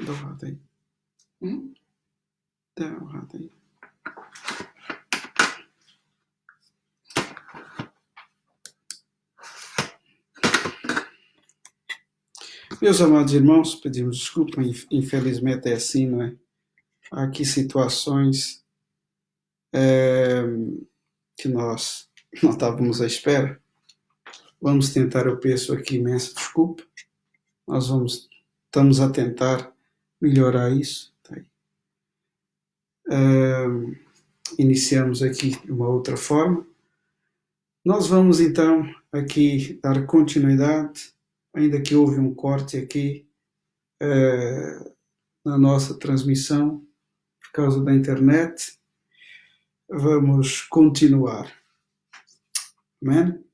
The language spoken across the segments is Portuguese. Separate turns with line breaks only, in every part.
Dá um rato aí. Dá um rato aí. Meus amados irmãos, pedimos desculpa, infelizmente é assim, não é? Há aqui situações que nós não estávamos à espera. Vamos tentar, eu peço aqui imensa desculpa. Estamos a tentar melhorar isso. Tá aí. Iniciamos aqui de uma outra forma. Nós vamos então aqui dar continuidade, ainda que houve um corte aqui na nossa transmissão por causa da internet. Vamos continuar. Amém?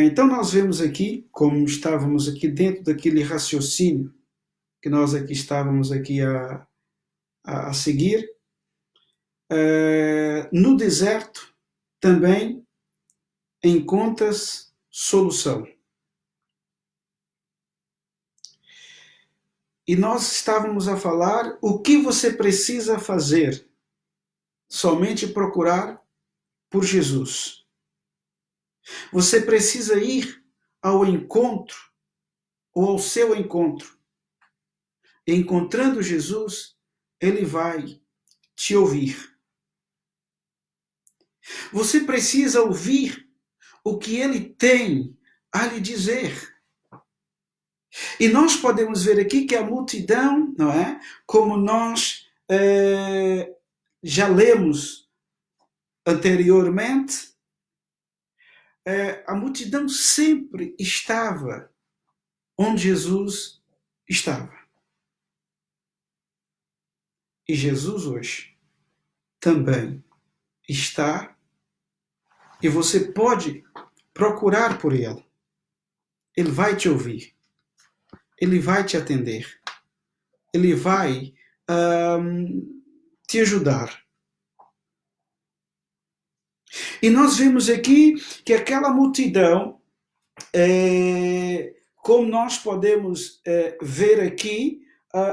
Então nós vemos aqui, como estávamos aqui dentro daquele raciocínio que nós aqui estávamos aqui a seguir, no deserto também encontras solução. E nós estávamos a falar o que você precisa fazer, somente procurar por Jesus. Você precisa ir ao encontro, ou ao seu encontro. Encontrando Jesus, ele vai te ouvir. Você precisa ouvir o que ele tem a lhe dizer. E nós podemos ver aqui que a multidão, não é? Como nós já lemos anteriormente, a multidão sempre estava onde Jesus estava. E Jesus hoje também está, e você pode procurar por ele. Ele vai te ouvir. Ele vai te atender. Ele vai te ajudar. E nós vemos aqui que aquela multidão, como nós podemos ver aqui,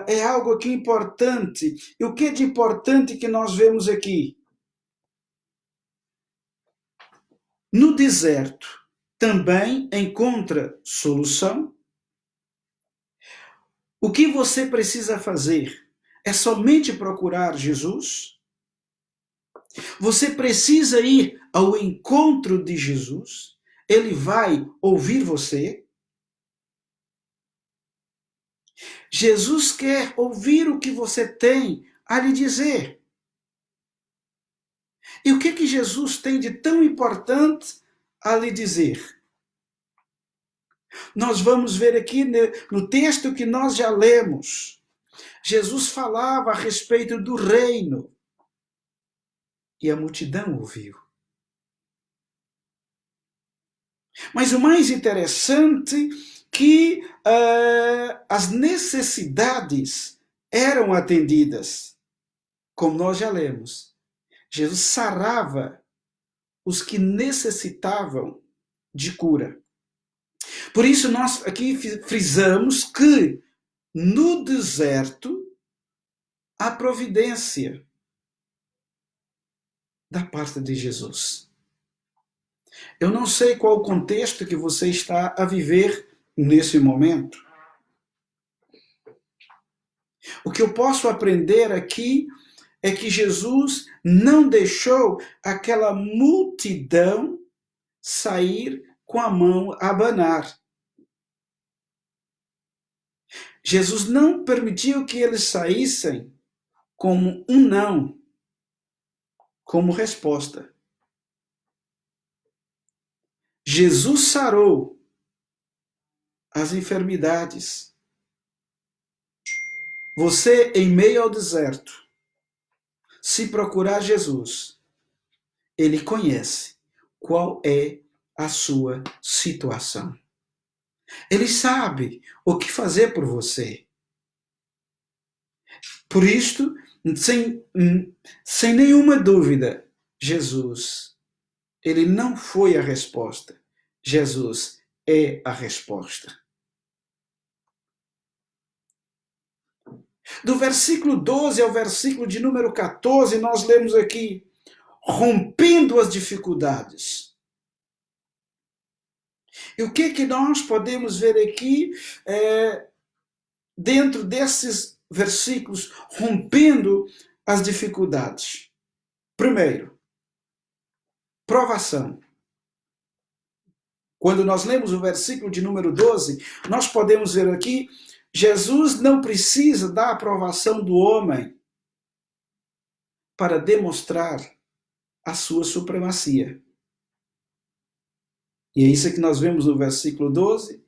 é algo aqui importante. E o que é de importante que nós vemos aqui? No deserto também encontra solução. O que você precisa fazer é somente procurar Jesus. Você precisa ir ao encontro de Jesus. Ele vai ouvir você. Jesus quer ouvir o que você tem a lhe dizer. E o que Jesus tem de tão importante a lhe dizer? Nós vamos ver aqui no texto que nós já lemos. Jesus falava a respeito do reino. E a multidão ouviu. Mas o mais interessante que as necessidades eram atendidas. Como nós já lemos. Jesus sarava os que necessitavam de cura. Por isso nós aqui frisamos que no deserto há providência da parte de Jesus. Eu não sei qual o contexto que você está a viver nesse momento. O que eu posso aprender aqui é que Jesus não deixou aquela multidão sair com a mão a abanar. Jesus não permitiu que eles saíssem como um não, como resposta. Jesus sarou as enfermidades. Você, em meio ao deserto, se procurar Jesus, ele conhece qual é a sua situação. Ele sabe o que fazer por você. Por isto, sem nenhuma dúvida, Jesus, ele não foi a resposta. Jesus é a resposta. Do versículo 12 ao versículo de número 14, nós lemos aqui, rompendo as dificuldades. E o que nós podemos ver aqui dentro desses versículos, rompendo as dificuldades? Primeiro, provação. Quando nós lemos o versículo de número 12, nós podemos ver aqui, Jesus não precisa da aprovação do homem para demonstrar a sua supremacia. E é isso que nós vemos no versículo 12,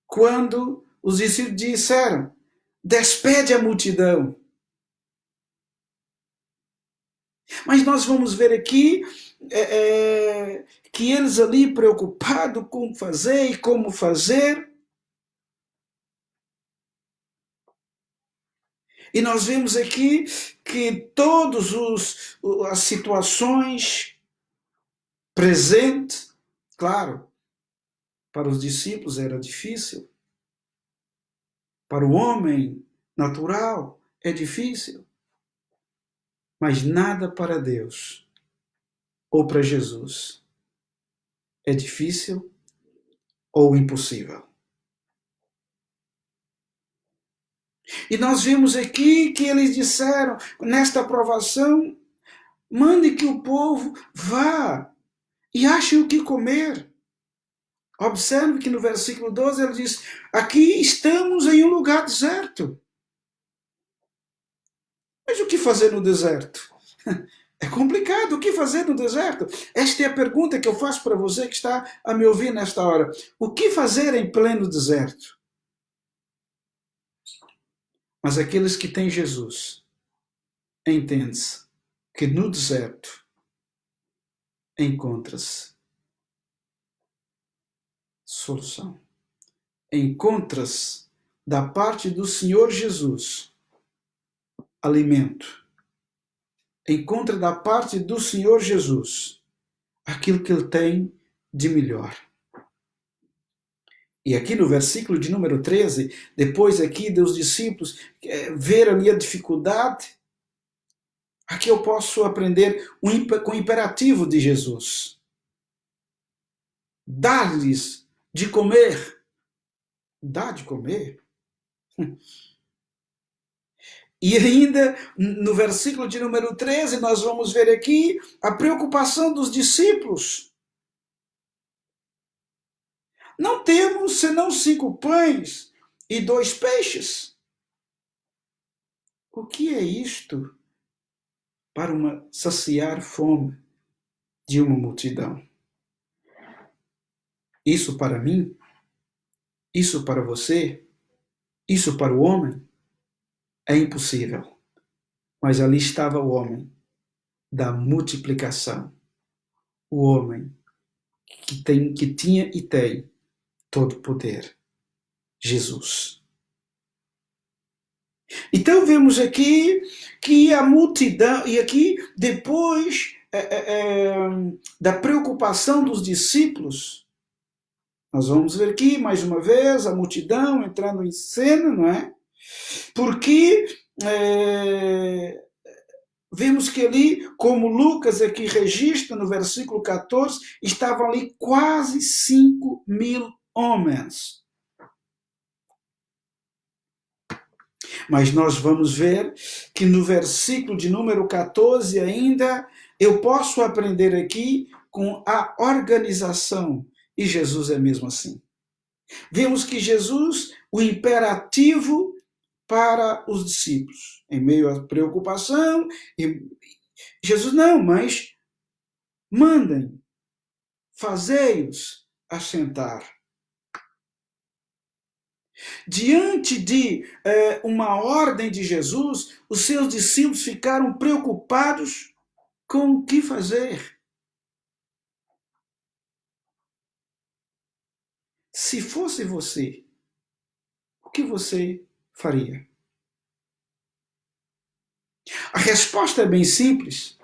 quando os discípulos disseram, despede a multidão. Mas nós vamos ver aqui que eles ali preocupados com fazer e como fazer. E nós vemos aqui que todas as situações presentes, claro, para os discípulos era difícil. Para o homem natural é difícil. Mas nada para Deus ou para Jesus é difícil ou impossível. E nós vimos aqui que eles disseram, nesta aprovação, mande que o povo vá e ache o que comer. Observe que no versículo 12 ele diz, aqui estamos em um lugar deserto. Mas o que fazer no deserto? É complicado. O que fazer no deserto? Esta é a pergunta que eu faço para você que está a me ouvir nesta hora. O que fazer em pleno deserto? Mas aqueles que têm Jesus, entende-se que no deserto encontra-se solução. Encontra-se da parte do Senhor Jesus alimento. Encontra da parte do Senhor Jesus aquilo que ele tem de melhor. E aqui no versículo de número 13, depois aqui dos discípulos ver ali a dificuldade, aqui eu posso aprender com o imperativo de Jesus. Dá-lhes de comer. Dá de comer? E ainda no versículo de número 13, nós vamos ver aqui a preocupação dos discípulos. Não temos senão 5 pães e 2 peixes. O que é isto para saciar fome de uma multidão? Isso para mim? Isso para você? Isso para o homem? É impossível. Mas ali estava o homem da multiplicação. O homem que tinha e tem todo o poder. Jesus. Então vemos aqui que a multidão, e aqui depois da preocupação dos discípulos, nós vamos ver aqui mais uma vez a multidão entrando em cena, não é? Porque vemos que ali, como Lucas aqui registra no versículo 14, estavam ali quase 5.000 homens. Mas nós vamos ver que no versículo de número 14 ainda, eu posso aprender aqui com a organização. E Jesus é mesmo assim. Vemos que Jesus, o imperativo para os discípulos, em meio à preocupação, Jesus não, mas mandem, fazei-os assentar. Diante de uma ordem de Jesus, os seus discípulos ficaram preocupados com o que fazer. Se fosse você, o que você faria? A resposta é bem simples.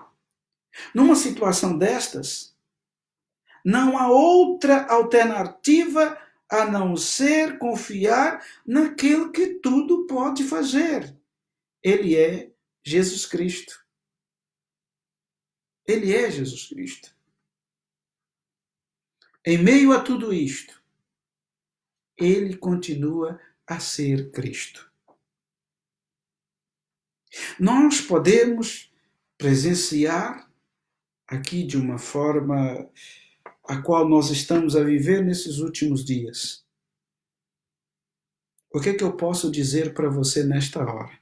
Numa situação destas, não há outra alternativa a não ser confiar naquele que tudo pode fazer. Ele é Jesus Cristo. Ele é Jesus Cristo. Em meio a tudo isto, ele continua a ser Cristo. Nós podemos presenciar aqui de uma forma a qual nós estamos a viver nesses últimos dias. O que é que eu posso dizer para você nesta hora?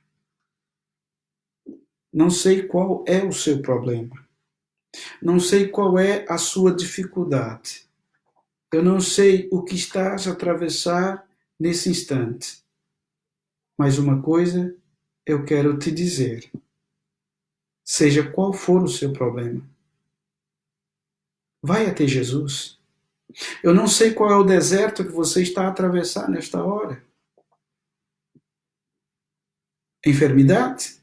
Não sei qual é o seu problema. Não sei qual é a sua dificuldade. Eu não sei o que estás a atravessar nesse instante. Mas uma coisa eu quero te dizer. Seja qual for o seu problema, vai até Jesus. Eu não sei qual é o deserto que você está a atravessar nesta hora. Enfermidade?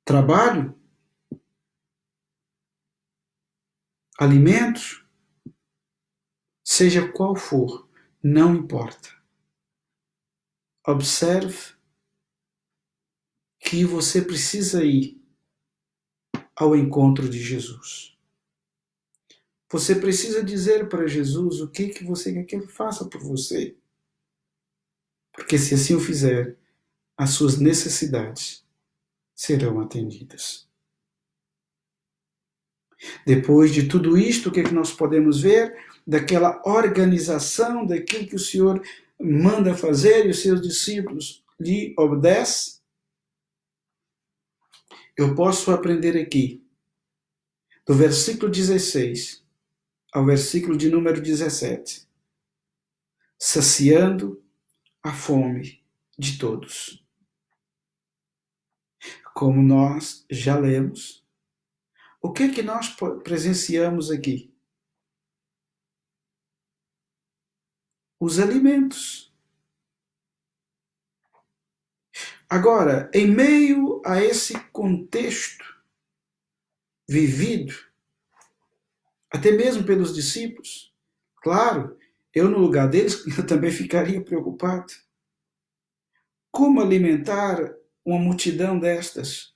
Trabalho? Alimentos? Seja qual for, não importa. Observe que você precisa ir ao encontro de Jesus. Você precisa dizer para Jesus o que você quer que ele faça por você. Porque se assim o fizer, as suas necessidades serão atendidas. Depois de tudo isto, o que é que nós podemos ver? Daquela organização, daquilo que o Senhor manda fazer e os seus discípulos lhe obedecem. Eu posso aprender aqui, do versículo 16 ao versículo de número 17, saciando a fome de todos. Como nós já lemos, o que é que nós presenciamos aqui? Os alimentos. Agora, em meio a esse contexto vivido, até mesmo pelos discípulos, claro, eu no lugar deles eu também ficaria preocupado. Como alimentar uma multidão destas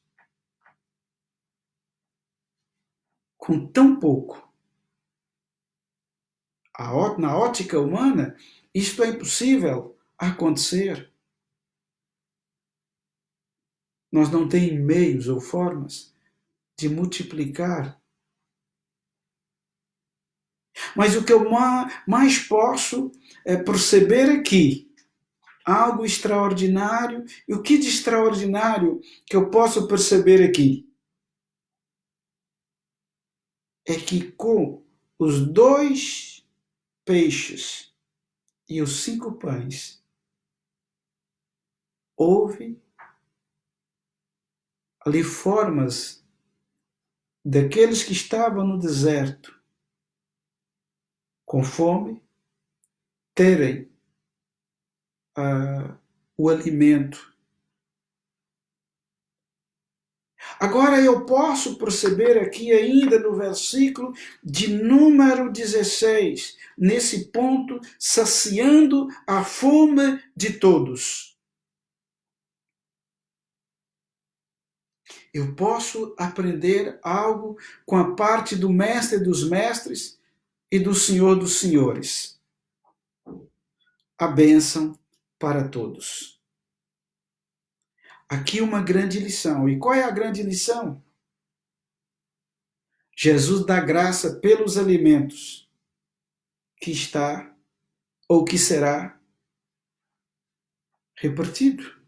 com tão pouco? Na ótica humana, isto é impossível acontecer. Nós não temos meios ou formas de multiplicar. Mas o que eu mais posso perceber aqui, algo extraordinário, e o que de extraordinário que eu posso perceber aqui? É que com os 2 peixes e os 5 pães, houve ali formas daqueles que estavam no deserto com fome terem o alimento. Agora eu posso perceber aqui ainda no versículo de número 16, nesse ponto, saciando a fome de todos. Eu posso aprender algo com a parte do mestre dos mestres e do Senhor dos senhores. A bênção para todos. Aqui uma grande lição. E qual é a grande lição? Jesus dá graça pelos alimentos que está ou que será repartido.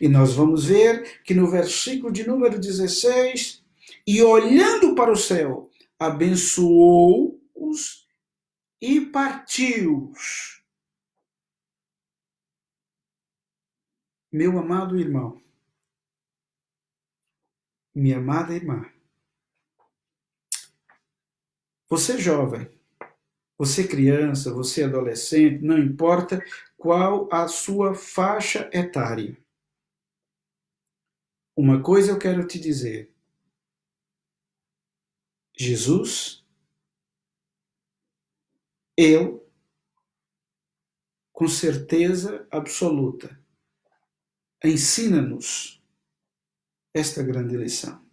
E nós vamos ver que no versículo de número 16, e olhando para o céu, abençoou-os e partiu-os. Meu amado irmão, minha amada irmã, você jovem, você criança, você adolescente, não importa qual a sua faixa etária. Uma coisa eu quero te dizer. Jesus, eu, com certeza absoluta, ensina-nos esta grande lição.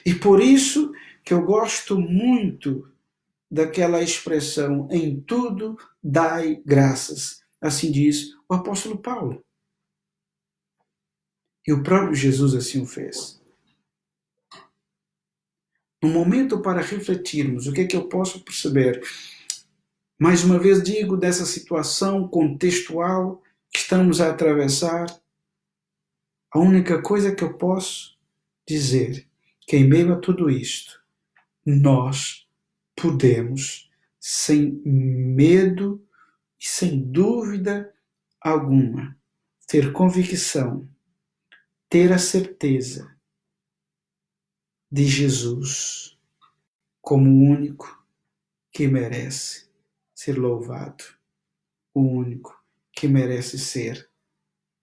E por isso que eu gosto muito daquela expressão, em tudo dai graças. Assim diz o apóstolo Paulo. E o próprio Jesus assim o fez. Um momento para refletirmos o que é que eu posso perceber. Mais uma vez digo, dessa situação contextual que estamos a atravessar, a única coisa que eu posso dizer que em meio a tudo isto, nós podemos, sem medo e sem dúvida alguma, ter convicção, ter a certeza de Jesus como o único que merece ser louvado, o único que merece ser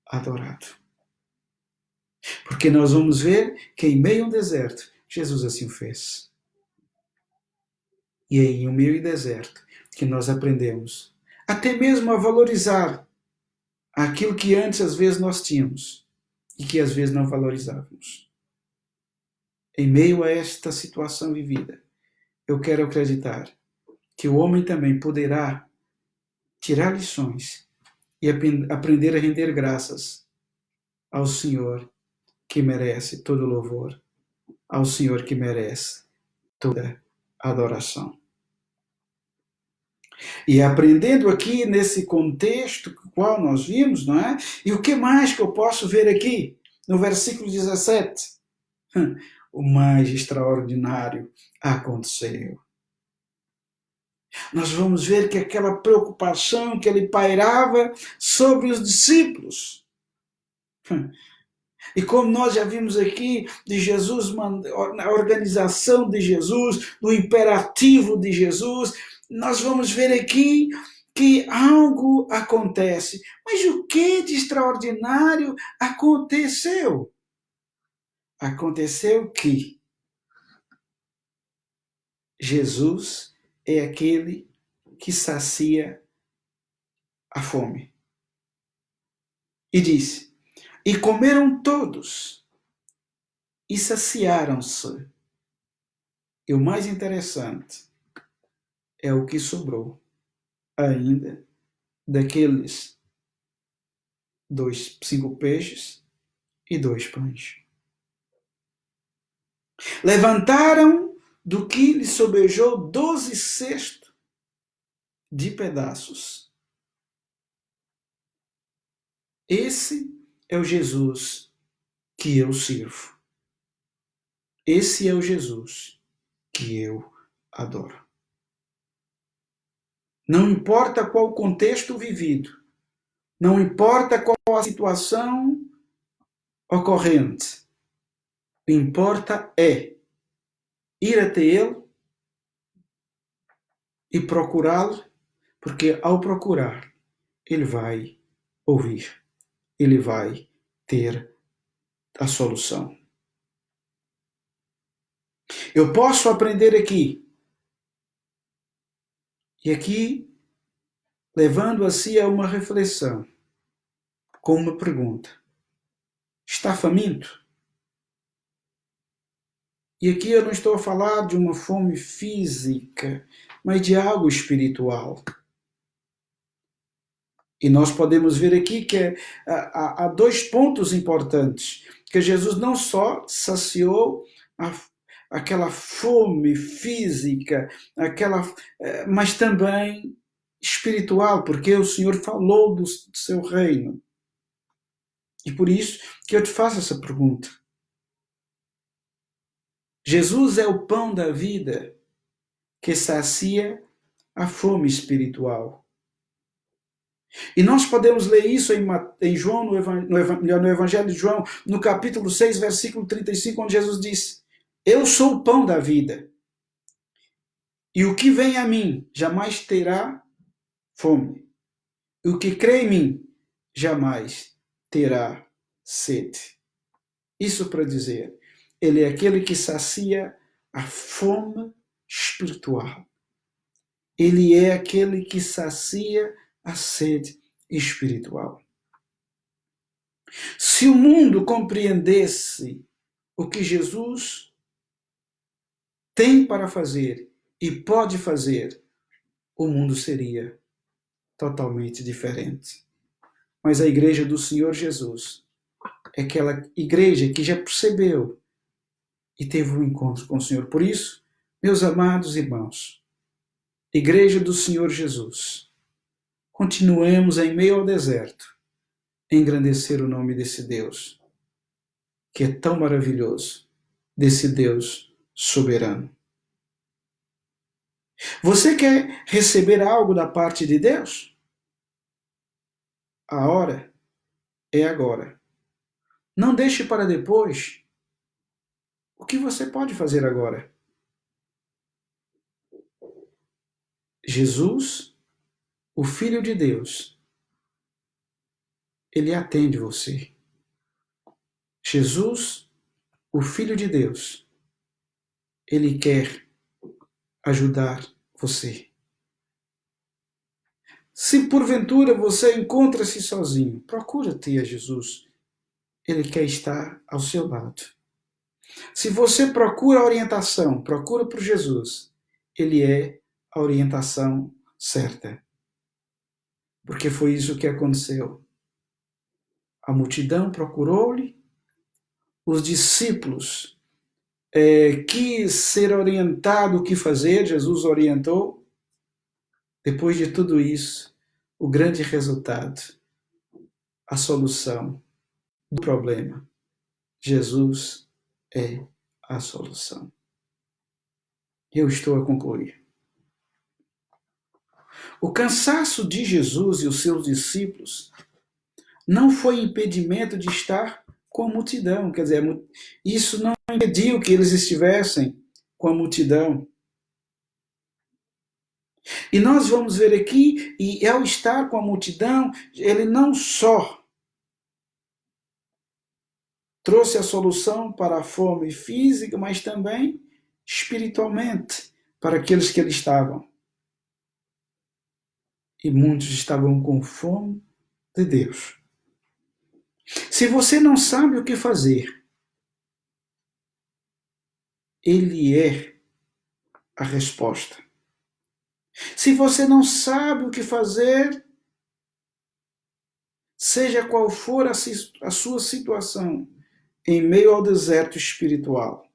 adorado. Porque nós vamos ver que em meio a um deserto, Jesus assim o fez. E é em um meio deserto que nós aprendemos até mesmo a valorizar aquilo que antes às vezes nós tínhamos e que às vezes não valorizávamos. Em meio a esta situação vivida, eu quero acreditar que o homem também poderá tirar lições e aprender a render graças ao Senhor que merece todo louvor, ao Senhor que merece toda adoração. E aprendendo aqui nesse contexto qual nós vimos, não é? E o que mais que eu posso ver aqui no versículo 17? O mais extraordinário aconteceu. Nós vamos ver que aquela preocupação que ele pairava sobre os discípulos. E como nós já vimos aqui de Jesus, a organização de Jesus, do imperativo de Jesus, nós vamos ver aqui que algo acontece. Mas o que de extraordinário aconteceu? Aconteceu que Jesus é aquele que sacia a fome. E disse: e comeram todos, e saciaram-se. E o mais interessante é o que sobrou ainda daqueles 5 peixes e 2 pães. Levantaram do que lhe sobejou 12 cestos de pedaços. Esse é o Jesus que eu sirvo. Esse é o Jesus que eu adoro. Não importa qual o contexto vivido, não importa qual a situação ocorrente, o que importa é ir até Ele e procurá-lo, porque ao procurar, Ele vai ouvir, Ele vai ter a solução. Eu posso aprender aqui, e aqui, levando a si a uma reflexão, com uma pergunta: está faminto? E aqui eu não estou a falar de uma fome física, mas de algo espiritual. E nós podemos ver aqui que há 2 pontos importantes, que Jesus não só saciou aquela fome física, mas também espiritual, porque o Senhor falou do seu reino. E por isso que eu te faço essa pergunta. Jesus é o pão da vida que sacia a fome espiritual. E nós podemos ler isso em João, no Evangelho de João, no capítulo 6, versículo 35, onde Jesus diz: eu sou o pão da vida. E o que vem a mim jamais terá fome. E o que crê em mim jamais terá sede. Isso para dizer, ele é aquele que sacia a fome espiritual. Ele é aquele que sacia a sede espiritual. Se o mundo compreendesse o que Jesus tem para fazer e pode fazer, o mundo seria totalmente diferente. Mas a igreja do Senhor Jesus é aquela igreja que já percebeu e teve um encontro com o Senhor. Por isso, meus amados irmãos, igreja do Senhor Jesus, continuemos em meio ao deserto a engrandecer o nome desse Deus, que é tão maravilhoso, desse Deus soberano. Você quer receber algo da parte de Deus? A hora é agora. Não deixe para depois. O que você pode fazer agora? Jesus, o Filho de Deus, ele atende você. Jesus, o Filho de Deus, ele quer ajudar você. Se porventura você encontra-se sozinho, procura-te a Jesus. Ele quer estar ao seu lado. Se você procura orientação, procura por Jesus. Ele é a orientação certa. Porque foi isso que aconteceu. A multidão procurou-lhe, os discípulos quis ser orientado o que fazer, Jesus orientou. Depois de tudo isso, o grande resultado, a solução do problema. Jesus é a solução. Eu estou a concluir. O cansaço de Jesus e os seus discípulos não foi impedimento de estar com a multidão. Quer dizer, isso não impediu que eles estivessem com a multidão. E nós vamos ver aqui, e ao estar com a multidão, ele não só trouxe a solução para a fome física, mas também espiritualmente para aqueles que ali estavam. E muitos estavam com fome de Deus. Se você não sabe o que fazer, Ele é a resposta. Se você não sabe o que fazer, seja qual for a sua situação, em meio ao deserto espiritual,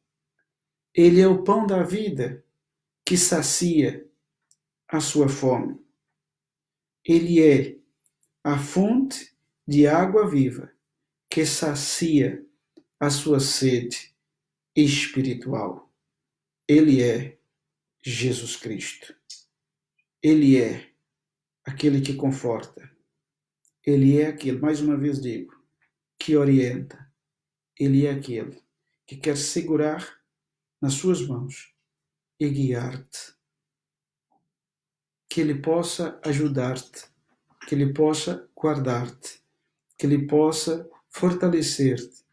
Ele é o pão da vida que sacia a sua fome. Ele é a fonte de água viva que sacia a sua sede espiritual. Ele é Jesus Cristo. Ele é aquele que conforta. Ele é aquele, mais uma vez digo, que orienta. Ele é aquele que quer segurar nas suas mãos e guiar-te. Que Ele possa ajudar-te, que Ele possa guardar-te, que Ele possa fortalecer-te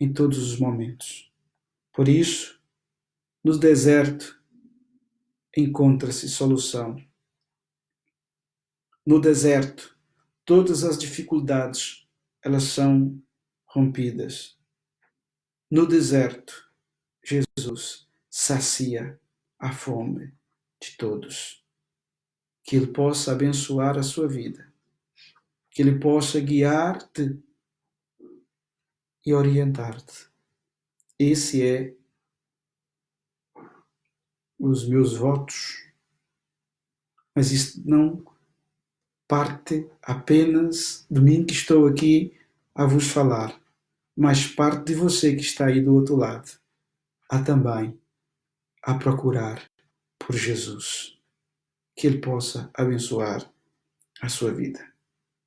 em todos os momentos. Por isso, no deserto encontra-se solução. No deserto, todas as dificuldades, elas são rompidas. No deserto, Jesus sacia a fome de todos. Que Ele possa abençoar a sua vida. Que Ele possa guiar-te e orientar-te. Esse é os meus votos. Mas isso não parte apenas de mim que estou aqui a vos falar, mas parte de você que está aí do outro lado, a também a procurar por Jesus. Que Ele possa abençoar a sua vida.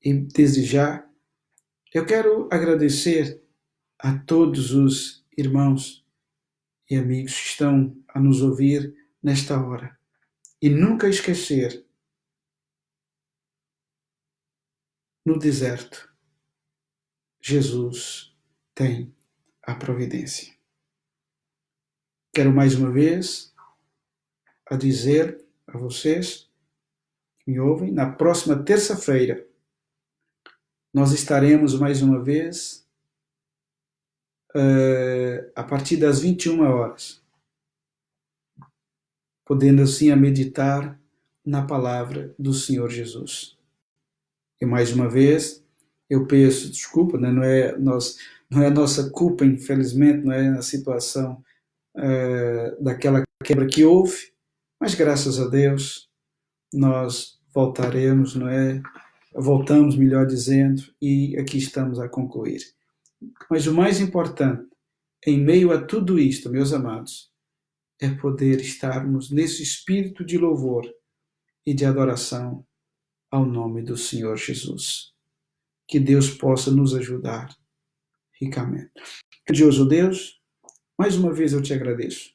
E desde já, eu quero agradecer a todos os irmãos e amigos que estão a nos ouvir nesta hora. E nunca esquecer, no deserto, Jesus tem a providência. Quero mais uma vez a dizer a vocês que me ouvem, na próxima terça-feira, nós estaremos mais uma vez a partir das 21 horas, podendo assim a meditar na palavra do Senhor Jesus. E mais uma vez, eu peço desculpa, né? não é a nossa culpa, infelizmente, não é a situação daquela quebra que houve, mas graças a Deus nós voltaremos, não é? Voltamos, melhor dizendo, e aqui estamos a concluir. Mas o mais importante, em meio a tudo isto, meus amados, é poder estarmos nesse espírito de louvor e de adoração ao nome do Senhor Jesus. Que Deus possa nos ajudar ricamente. Grandioso Deus, mais uma vez eu te agradeço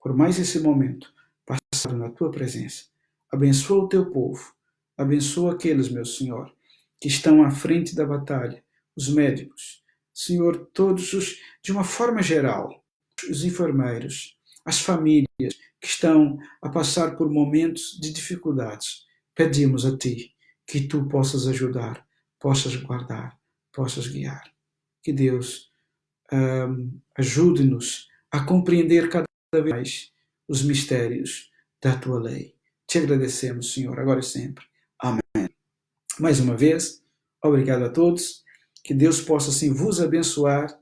por mais esse momento passado na tua presença. Abençoa o teu povo, abençoa aqueles, meu Senhor, que estão à frente da batalha, os médicos, Senhor, todos os, de uma forma geral, os enfermeiros, as famílias que estão a passar por momentos de dificuldades. Pedimos a Ti que Tu possas ajudar, possas guardar, possas guiar. Que Deus ajude-nos a compreender cada vez mais os mistérios da Tua lei. Te agradecemos, Senhor, agora e sempre. Amém. Mais uma vez, obrigado a todos. Que Deus possa assim vos abençoar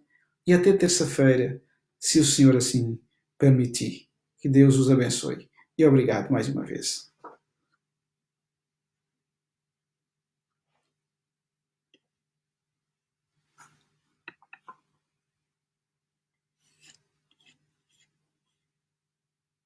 e até terça-feira, se o Senhor assim permitir. Que Deus os abençoe. E obrigado mais uma vez.